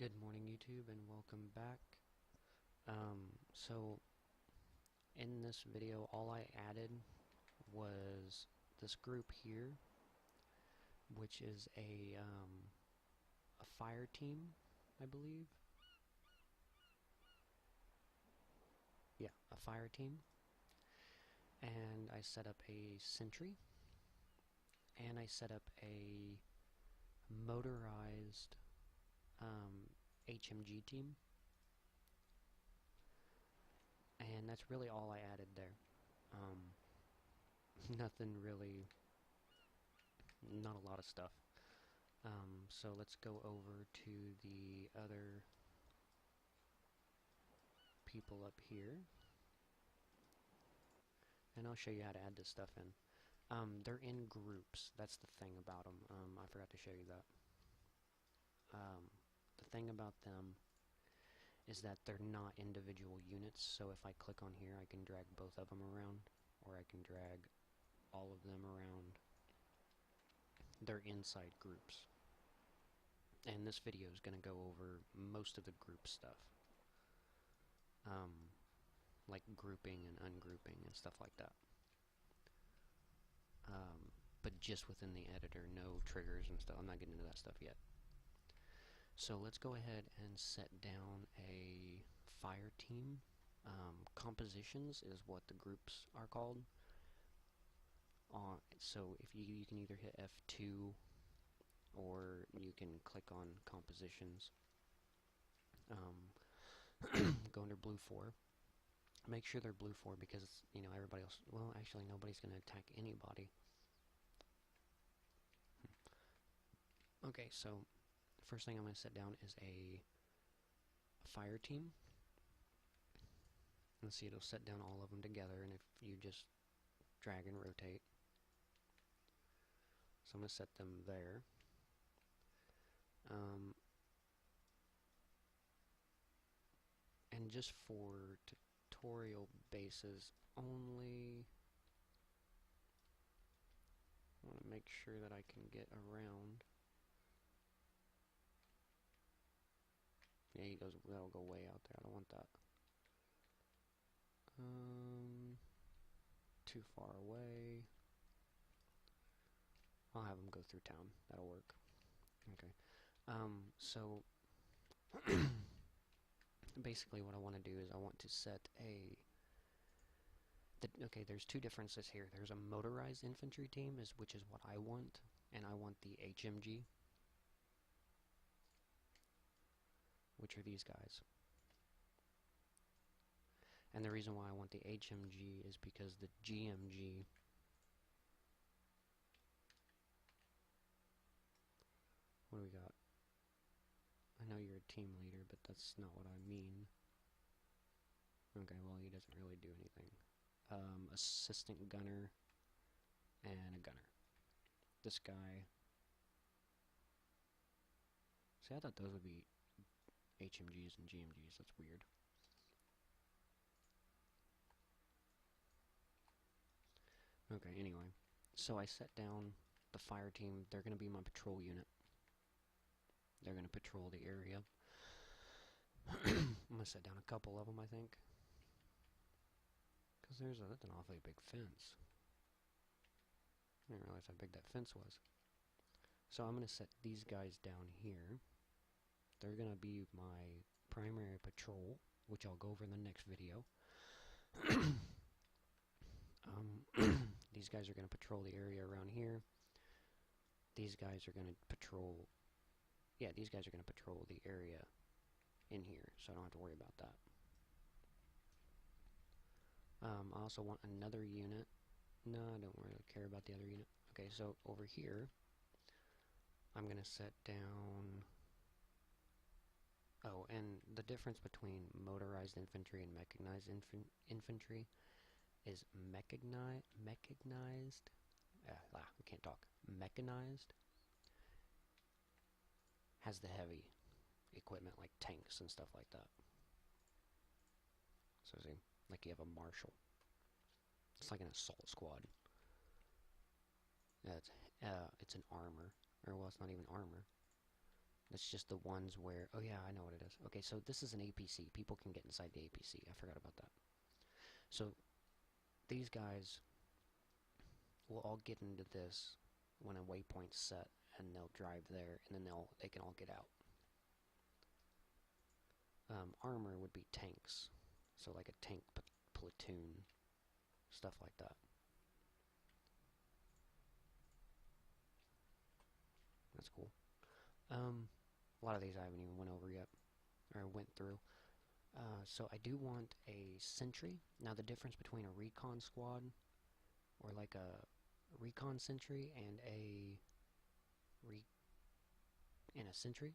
Good morning, YouTube, and welcome back. So in this video, all I added was this group here, which is a fire team, I believe. Yeah, a fire team. And I set up a sentry, and I set up a motorized HMG team. And that's really all I added there. Nothing really, not a lot of stuff. So let's go over to the other people up here, and I'll show you how to add this stuff in. They're in groups. That's the thing about them. I forgot to show you that. The thing about them is that they're not individual units, so if I click on here, I can drag both of them around, or I can drag all of them around. They're inside groups. And this video is going to go over most of the group stuff. Like grouping and ungrouping and stuff like that. But just within the editor, no triggers and stuff. I'm not getting into that stuff yet. So let's go ahead and set down a fire team. Compositions is what the groups are called. So if you can either hit F2 or you can click on compositions. Go under blue 4. Make sure they're blue 4 because, you know, everybody else, well, actually nobody's going to attack anybody. Okay, so the first thing I'm going to set down is a fire team. Let's see, it'll set down all of them together, and if you just drag and rotate. So I'm going to set them there. And just for tutorial bases only, I want to make sure that I can get around. Yeah, he goes. That'll go way out there. I don't want that. Too far away. I'll have him go through town. That'll work. Okay. So basically, what I want to do is I want to set a. Okay, there's two differences here. There's a motorized infantry team, which is what I want, and I want the HMG, which are these guys. And the reason why I want the HMG is because the GMG what do we got? I know you're a team leader, but that's not what I mean. Okay, well, he doesn't really do anything. Assistant gunner and a gunner. This guy. See, I thought those would be HMGs and GMGs. That's weird. Okay, anyway. So I set down the fire team. They're going to be my patrol unit. They're going to patrol the area. I'm going to set down a couple of them, I think. Because that's an awfully big fence. I didn't realize how big that fence was. So I'm going to set these guys down here. They're going to be my primary patrol, which I'll go over in the next video. These guys are going to patrol the area around here. These guys are going to patrol... Yeah, these guys are going to patrol the area in here, so I don't have to worry about that. I also want another unit. No, I don't really care about the other unit. Okay, so over here, I'm going to set down... Oh, and the difference between motorized infantry and mechanized infantry is mechanized... I can't talk. Mechanized has the heavy equipment like tanks and stuff like that. So see, like you have a marshal. It's like an assault squad. It's an armor, or well, it's not even armor. It's just the ones where, oh yeah, I know what it is. Okay, so this is an APC. People can get inside the APC. I forgot about that. So these guys will all get into this when a waypoint's set, and they'll drive there, and then they can all get out. Armor would be tanks, so like a tank platoon, stuff like that. That's cool. A lot of these I haven't even went over yet, or went through. So I do want a sentry. Now the difference between a recon squad, or like a recon sentry, and a sentry,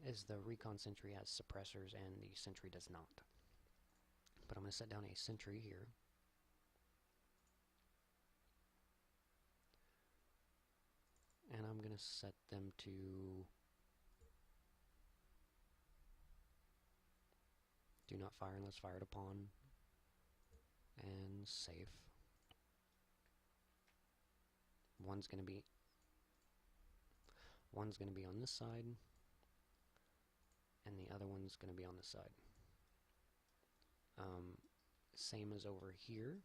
is the recon sentry has suppressors and the sentry does not. But I'm going to set down a sentry here. And I'm going to set them to do not fire unless fired upon, and safe. One's going to be on this side, and the other one's going to be on this side. Same as over here,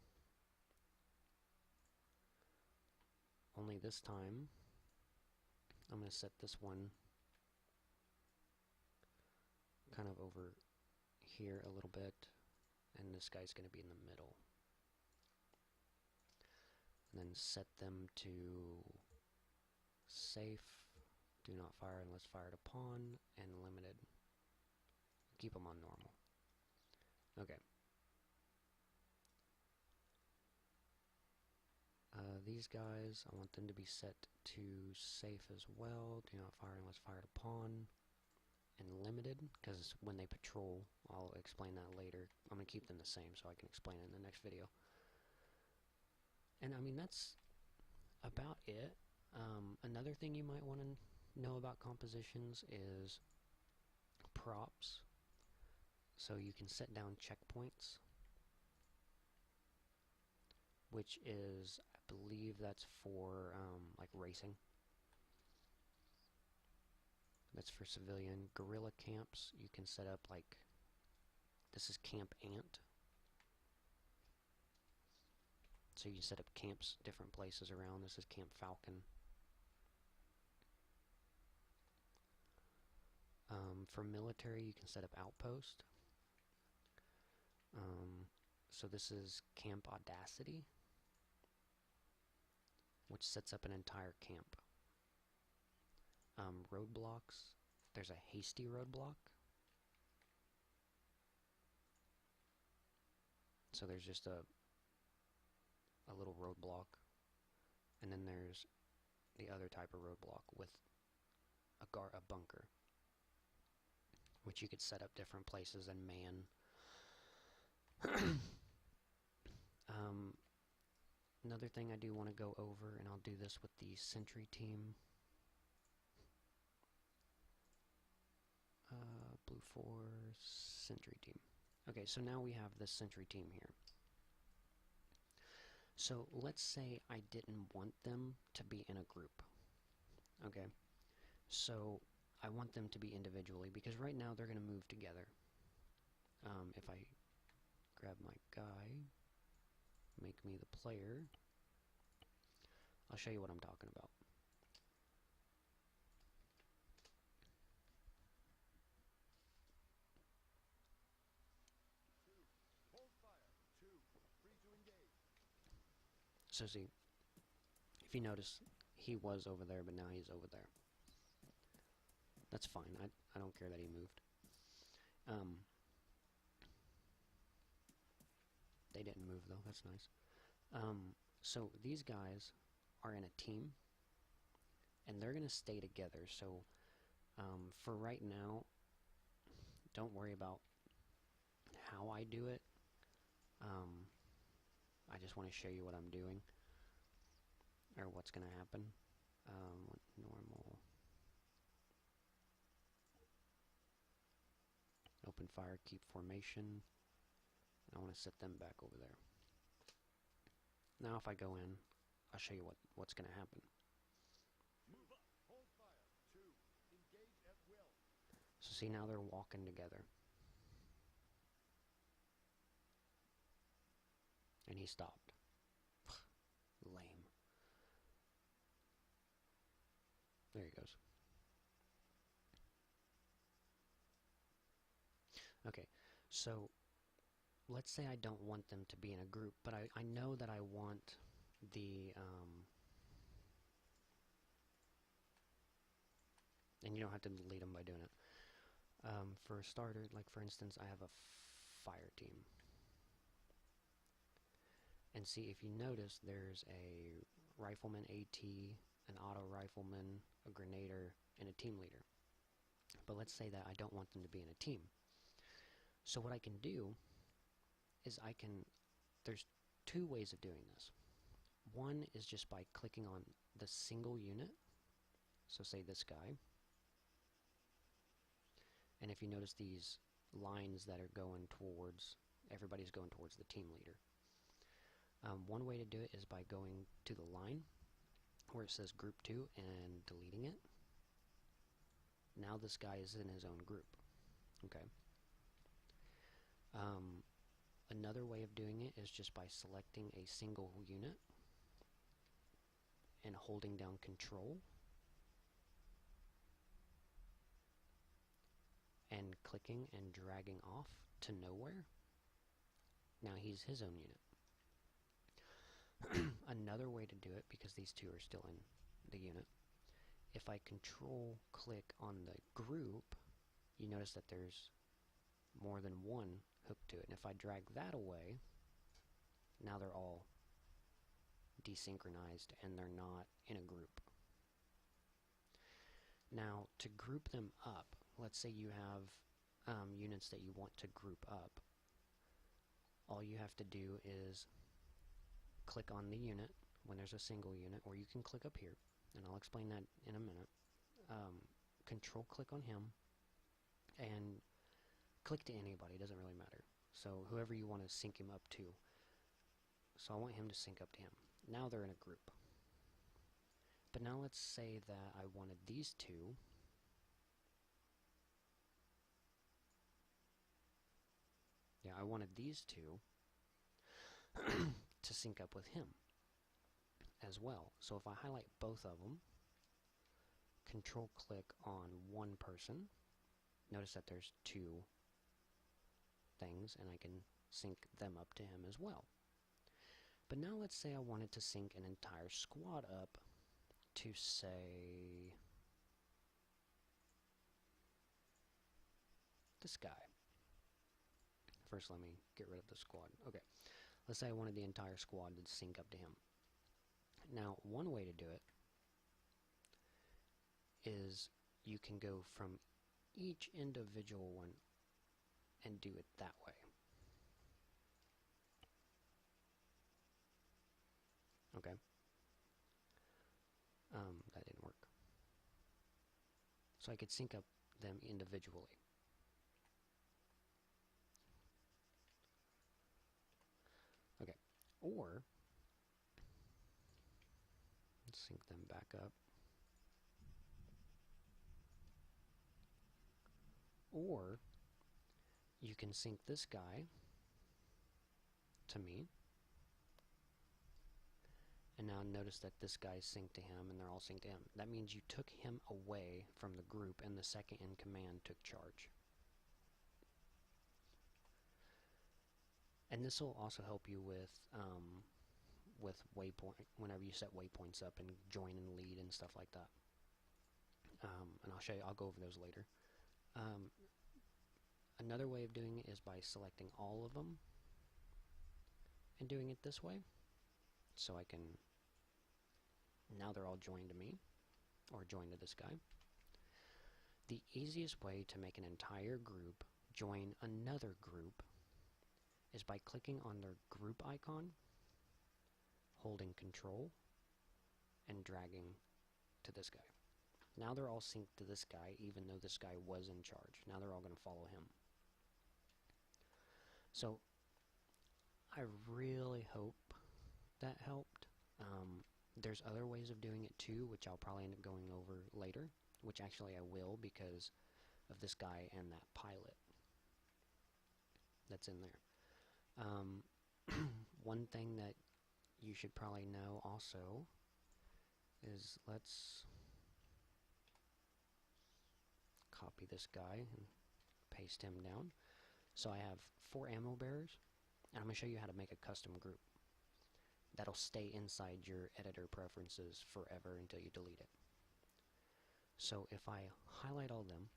only this time I'm going to set this one kind of over here a little bit, and this guy's going to be in the middle. And then set them to safe, do not fire unless fired upon, and limited. Keep them on normal. Okay. These guys, I want them to be set to safe as well, do not fire unless fired upon, and limited, because when they patrol, I'll explain that later. I'm going to keep them the same so I can explain it in the next video. And I mean, that's about it. Another thing you might want to know about compositions is props. So you can set down checkpoints, which is, I believe that's for like racing. That's for civilian. Guerrilla camps, you can set up like, this is Camp Ant. So you can set up camps different places around. This is Camp Falcon. For military, you can set up outpost. So this is Camp Audacity, which sets up an entire camp. Roadblocks, there's a hasty roadblock. So there's just a little roadblock, and then there's the other type of roadblock with a bunker, which you could set up different places and man. Another thing I do want to go over, and I'll do this with the sentry team. Blue 4 sentry team. Okay, so now we have the sentry team here. So let's say I didn't want them to be in a group. Okay, so I want them to be individually, because right now they're going to move together. If I grab my guy, make me the player, I'll show you what I'm talking about. So see, if you notice, he was over there, but now he's over there. That's fine. I don't care that he moved. They didn't move though. That's nice. So these guys are in a team, and they're gonna stay together. So for right now, don't worry about how I do it. I just want to show you what I'm doing, or what's gonna happen. Normal. Open fire, keep formation. I want to set them back over there. Now if I go in, I'll show you what's going to happen. Move up, hold fire, 2, engage So see, now they're walking together. And he stopped. Lame. There he goes. Okay, so let's say I don't want them to be in a group, but I know that I want the, and you don't have to delete them by doing it. For a starter, like for instance, I have a fire team. And see, if you notice, there's a rifleman AT, an auto rifleman, a grenadier, and a team leader. But let's say that I don't want them to be in a team. So what I can do is there's two ways of doing this. One is just by clicking on the single unit, so say this guy, and if you notice these lines that are going towards, everybody's going towards the team leader. One way to do it is by going to the line where it says group 2 and deleting it. Now this guy is in his own group. Okay. Another way of doing it is just by selecting a single unit and holding down Control and clicking and dragging off to nowhere. Now he's his own unit. Another way to do it, because these two are still in the unit, if I Control click on the group, you notice that there's more than one hooked to it. And if I drag that away, now they're all desynchronized and they're not in a group. Now, to group them up, let's say you have units that you want to group up. All you have to do is click on the unit when there's a single unit, or you can click up here, and I'll explain that in a minute. Control click on him, and click to anybody, it doesn't really matter. So whoever you want to sync him up to. So I want him to sync up to him. Now they're in a group. But now let's say that I wanted these two I wanted these two to sync up with him as well. So if I highlight both of them, Control click on one person, notice that there's two things, and I can sync them up to him as well. But now let's say I wanted to sync an entire squad up to, say, this guy. First, let me get rid of the squad. Okay, let's say I wanted the entire squad to sync up to him. Now, one way to do it is you can go from each individual one and do it that way. Okay. That didn't work. So I could sync up them individually. Okay. Or, let's sync them back up. Or, you can sync this guy to me. And now notice that this guy's synced to him, and they're all synced to him. That means you took him away from the group, and the second in command took charge. And this will also help you with waypoint, whenever you set waypoints up and join and lead and stuff like that. And I'll show you. I'll go over those later. Another way of doing it is by selecting all of them and doing it this way. So I can, now they're all joined to me, or joined to this guy. The easiest way to make an entire group join another group is by clicking on their group icon, holding Control, and dragging to this guy. Now they're all synced to this guy, even though this guy was in charge. Now they're all going to follow him. So, I really hope that helped. There's other ways of doing it too, which I'll probably end up going over later, which actually I will, because of this guy and that pilot that's in there. One thing that you should probably know also is, let's copy this guy and paste him down. So I have 4 ammo bearers, and I'm going to show you how to make a custom group that'll stay inside your editor preferences forever until you delete it. So if I highlight all of them,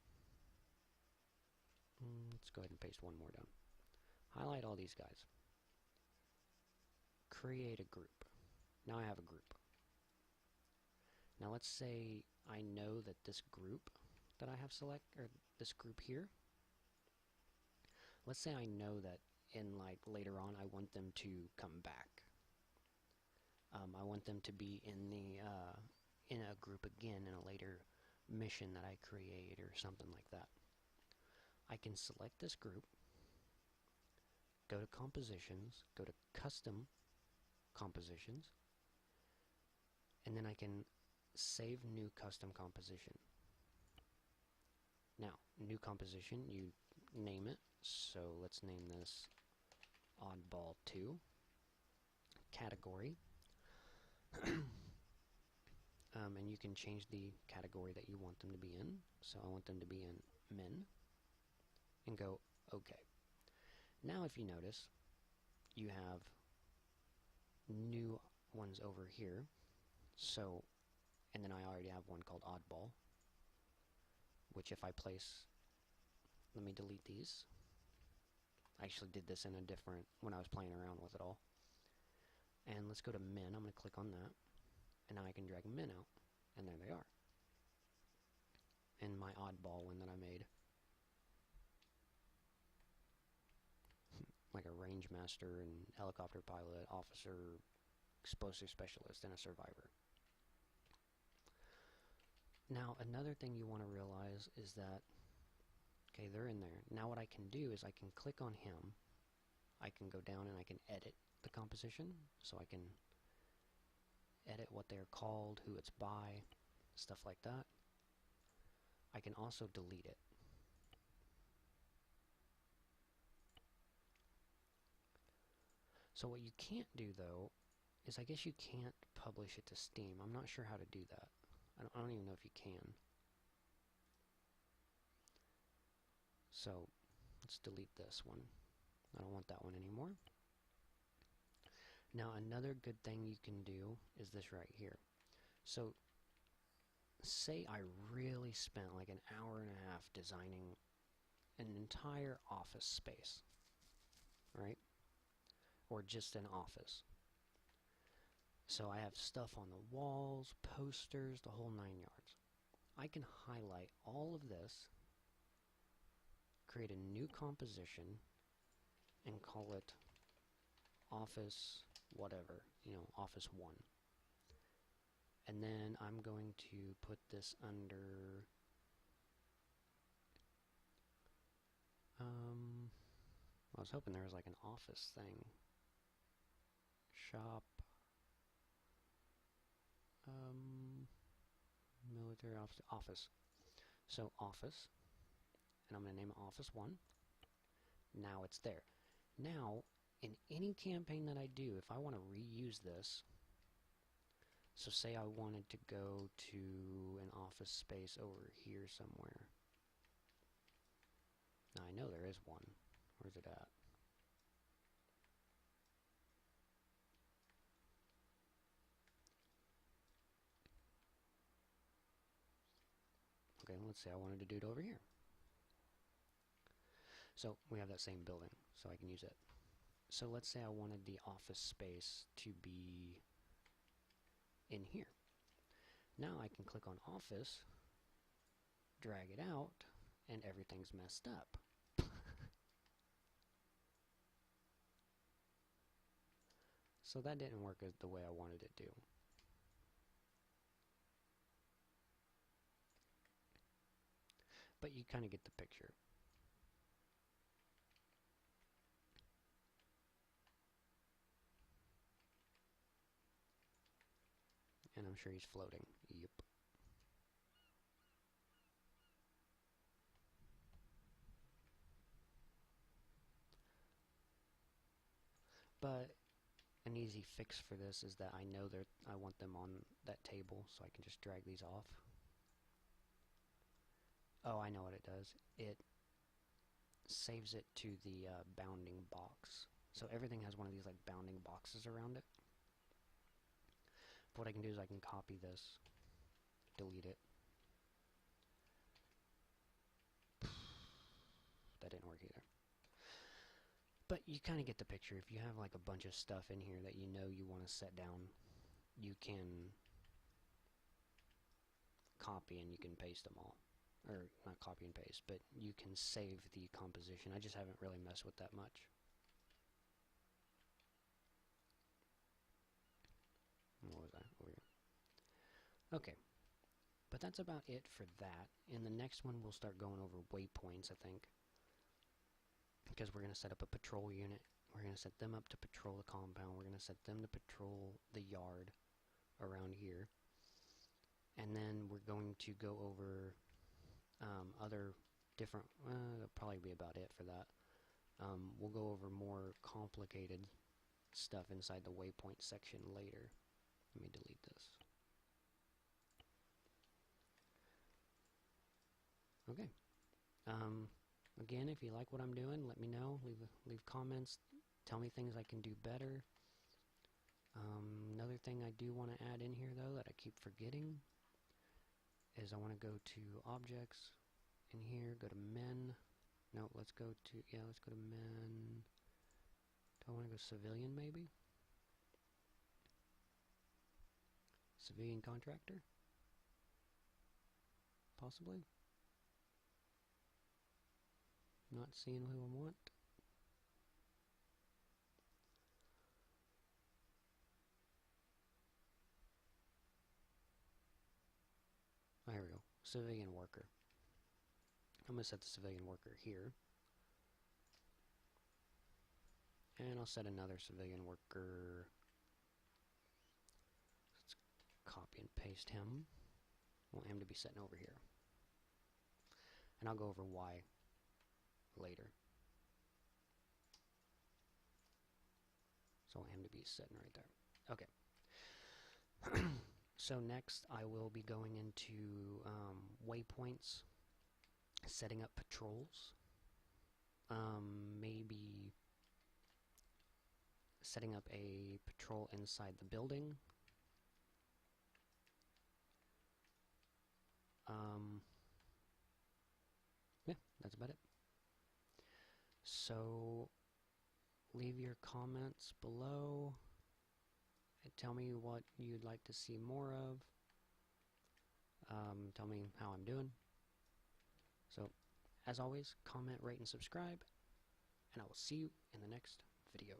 let's go ahead and paste one more down. Highlight all these guys. Create a group. Now I have a group. Now let's say I know that this group that I have or this group here, let's say I know that in later on I want them to come back. I want them to be in the in a group again in a later mission that I create or something like that. I can select this group, go to compositions, go to custom compositions, and then I can save new custom composition. Now, new composition, you name it. So let's name this oddball 2. Category. And you can change the category that you want them to be in. So I want them to be in men. And go OK. Now if you notice, you have new ones over here. So, and then I already have one called oddball, which if I place, let me delete these. I actually did this in a different, when I was playing around with it all. And let's go to men. I'm going to click on that. And now I can drag men out. And there they are. And my oddball one that I made. Like a range master and helicopter pilot, officer, explosive specialist, and a survivor. Now another thing you want to realize is that, okay, they're in there. Now what I can do is I can click on him. I can go down and I can edit the composition. So I can edit what they're called, who it's by, stuff like that. I can also delete it. So what you can't do though is I guess you can't publish it to Steam. I'm not sure how to do that. I don't even know if you can. So let's delete this one. I don't want that one anymore. Now another good thing you can do is this right here. So say I really spent like an hour and a half designing an entire office space, right? Or just an office. So I have stuff on the walls, posters, the whole 9 yards. I can highlight all of this, create a new composition, and call it office whatever, office 1. And then I'm going to put this under I was hoping there was like an office thing. Shop, military office. So office, and I'm going to name it office 1. Now it's there. Now, in any campaign that I do, if I want to reuse this, so say I wanted to go to an office space over here somewhere. Now I know there is one. Where's it at? Okay, let's say I wanted to do it over here. So we have that same building, so I can use it. So let's say I wanted the office space to be in here. Now I can click on office, drag it out, and everything's messed up. So that didn't work the way I wanted it to. But you kind of get the picture. And I'm sure he's floating. Yep. But an easy fix for this is that I know that I want them on that table, so I can just drag these off. Oh, I know what it does. It saves it to the bounding box. So everything has one of these like bounding boxes around it. But what I can do is I can copy this, delete it. That didn't work either. But you kind of get the picture. If you have like a bunch of stuff in here that you know you want to set down, you can copy and you can paste them all. Or not copy and paste, but you can save the composition. I just haven't really messed with that much. What was that? Over here. Okay. But that's about it for that. In the next one, we'll start going over waypoints, I think. Because we're going to set up a patrol unit. We're going to set them up to patrol the compound. We're going to set them to patrol the yard around here. And then we're going to go over other different... that'll probably be about it for that. We'll go over more complicated stuff inside the waypoint section later. Let me delete this. Okay. Again, if you like what I'm doing, let me know. Leave comments. Tell me things I can do better. Another thing I do want to add in here, though, that I keep forgetting, is I want to go to Objects, in here, go to Men. No, let's go to, let's go to Men. Do I want to go Civilian, maybe? Civilian Contractor? Possibly? Not seeing who I want. Oh, here we go. Civilian Worker. I'm going to set the Civilian Worker here. And I'll set another Civilian Worker. Let's copy and paste him. I want him to be sitting over here. And I'll go over why later. So I want him to be sitting right there. Okay. So next I will be going into waypoints, setting up patrols, maybe setting up a patrol inside the building. Yeah, that's about it. So leave your comments below and tell me what you'd like to see more of. Tell me how I'm doing. So, as always, comment, rate, and subscribe, and I will see you in the next video.